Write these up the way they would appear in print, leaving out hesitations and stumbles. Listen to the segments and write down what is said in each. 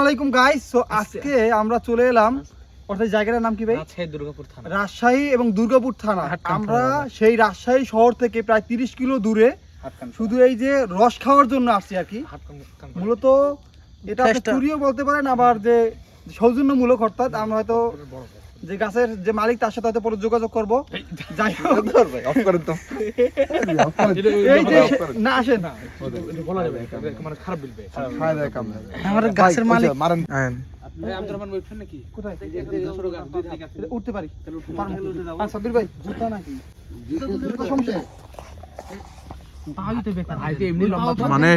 আসসালামু আলাইকুম guys. So আজকে আমরা চলে এলাম অর্থাৎ জায়গাটার নাম কি ভাই? রাজশাহী এবং দুর্গাপুর থানা। আমরা সেই রাজশাহী শহর থেকে প্রায় 30 কিলো দূরে শুধু এই যে রস খাওয়ার জন্য আসছি আর কি। মূলত এটা আপনি চুরিও বলতে পারেন, আবার যে সৌজন্যমূলক, অর্থাৎ আমরা হয়তো যে গাছের যে মালিক তার সাথে হয়তো পরে যোগাযোগ করবো। যাই হোক এই যে না আসেন গাছের মালিক উঠতে পারি সাব্বির ভাই, জুতা নাকি মানে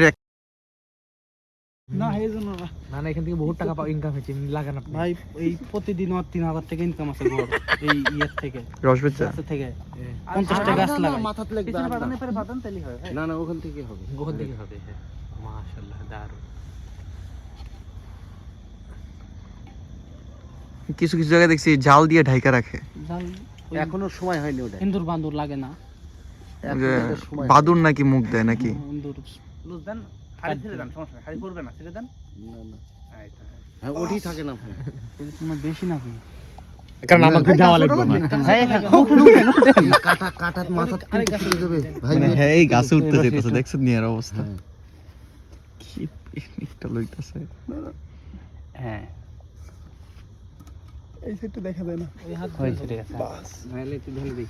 না এই জন্য না, না এখান থেকে বহুত টাকা ইনকাম হচ্ছে, লাগান আপনি ভাই। এই প্রতিদিন 3000 টাকা ইনকাম আছে গড় এই ইয়ার থেকে, রস বেচা থেকে 50টা গাছ লাগাই। মাথাত লাগবে পিছনে বাদানে পরে বাদান তেলি হয় ভাই। না ওখান থেকে হবে, ওখান থেকে হবে। হ্যাঁ মাশাআল্লাহ, দারুণ। কিছু কিছু জায়গায় দেখছি জাল দিয়ে ঢাইকা রাখে, এখনো সময় হয়নি ওটা। ইন্দুর বান্দুর লাগে না, বাদুর নাকি মুখ দেয় নাকি? ইন্দুর লুজ দেন, খালি ছেড়ে দেন, সমস্যা নাই, খালি করবে না, ছেড়ে দেন। হ্যাঁ ওঠি থাকে না ভাই, কোনো বেশি না ভাই, কারণ আমাকে যাওয়া লাগবে না। কাটাত মাথা কেটে যাবে ভাই। মানে হ্যাঁ এই গাছে উঠতে যেতেছে, দেখছেন নিয়ার অবস্থা কি পিকনিকটা লইতাছে। হ্যাঁ এই সাইডটা দেখা যায় না, ওই হাত হয়েছে, ঠিক আছে বাস নাইলে একটু ঢেলে দেই।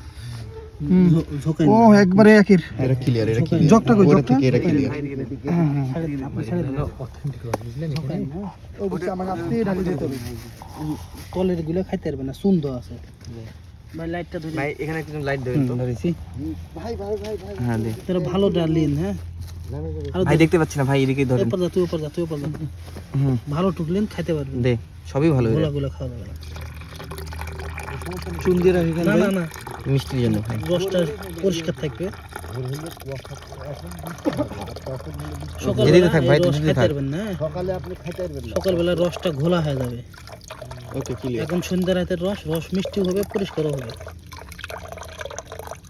ও একবারে একের এটা ক্লিয়ার, এটা কি জগটা কই, জগটা থেকে এটা ক্লিয়ার। হ্যাঁ হ্যাঁ ছেড়ে দিন, আপনি ছেড়ে দিন। অথেন্টিক রস বুঝলেন, এখানে ও বুঝছে আমার হাতে ঢালি দিতে হবে, কলের গুলো খাইতে পারবে না, সুন্দর আছে ভাই। লাইটটা ধরে ভাই এখানে একটু লাইট দেবেন তো। ধরেছি ভাই ভাই ভাই ভাই হ্যাঁ দে তোর ভালো ডালিন। হ্যাঁ ভাই দেখতে পাচ্ছি না ভাই, এদিকে ধরেন। উপর যা, তুই উপর যা, তুই উপর যা। হুম ভালো টুকলেন খাইতে পারবেন, দে সবই ভালো গোলা হইছে, গোলা খাওয়া যাবে না। চুন দিয়ে রাখি কেন না ভাই? না না, মিষ্টির জন্য ভাই। রসটা পরিষ্কার থাকবে। এদিকে থাক ভাই, রস তুই খাইতে থাক। পারবেন না, সকালে আপনি খাইতে পারবেন না। সকালবেলা রসটা ঘোলা হয়ে যাবে। Okay clear. এখন সন্ধ্যা রাতের রস মিষ্টি হবে, পরিষ্কার হবে।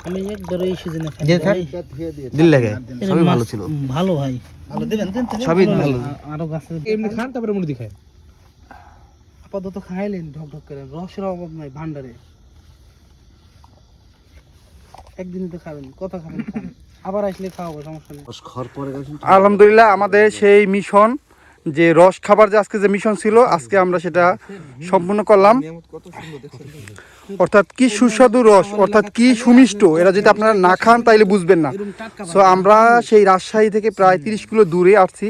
আমি একবার এই সিজনে খাই যে থাক। ভাই। দিল লাগে, এর সবই মাছ ভালো ছিল। ভালো ভাই, ভালো দিবেন দেন তো, সবই ভালো। আরো গাছে এমনি খান তারপরে মুড়ি খায়। আপাতত খাইলেন ঢক ঢক করে, রসের অভাব নাই ভান্ডারে। একদিনই তো খাবেন, কথা খাবেন, খান। আবার আসলে খাওয়াবো, সমস্যা নেই। ঘর পরে গেছেন। আলহামদুলিল্লাহ, আমাদের সেই মিশন, যে রস খাবার যে আজকে যে মিশন ছিল, আজকে আমরা সেটা সম্পূর্ণ করলাম। অর্থাৎ কি সুস্বাদু রস, অর্থাৎ কি সুমিষ্ট, এরা যদি আপনারা না খান তাইলে বুঝবেন না। সো আমরা সেই রাজশাহী থেকে প্রায় 30 কিলো দূরে আসছি,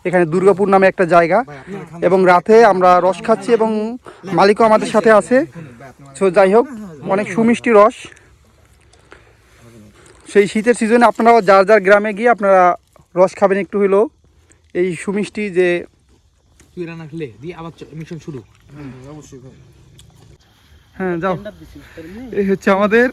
এখানে দুর্গাপুর নামে একটা জায়গা, এবং রাতে আমরা রস খাচ্ছি এবং মালিকও আমাদের সাথে আছে। সো যাই হোক, অনেক সুমিষ্টি রস। সেই শীতের সিজনে আপনারাও যার যার গ্রামে গিয়ে আপনারা রস খাবেন একটু হইলেও, এই সুমিষ্টি যে। তুই রান্না খেলে দিয়ে আবার মিশন শুরু। হ্যাঁ যাও, এই হচ্ছে আমাদের